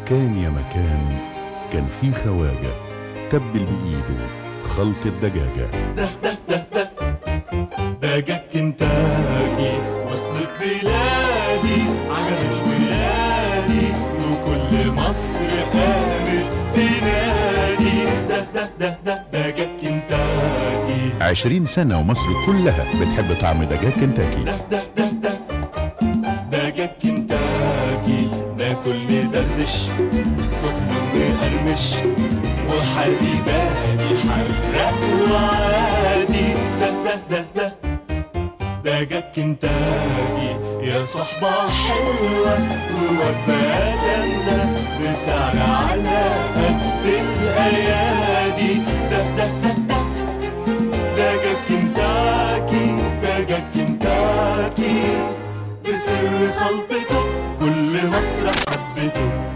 مكان يا مكان كان في خواجة تبل بإيده خلط الدجاجة. دجاج كنتاكي وصلت بلادي عجبت ولادي وكل مصر قامت تنادي. دجاج كنتاكي 20 سنة ومصر كلها بتحب طعم دجاج كنتاكي. دجاج كنتاكي ناكل ندردش سخن ومقرمش وحادي بادي حرق وعادي. دجاج كنتاكي يا صحبة حلوة ووجبة جامدة بسعر على قد الأيادي. دجاج كنتاكي دجاج كنتاكي بسر خلطته كل مصر حبته.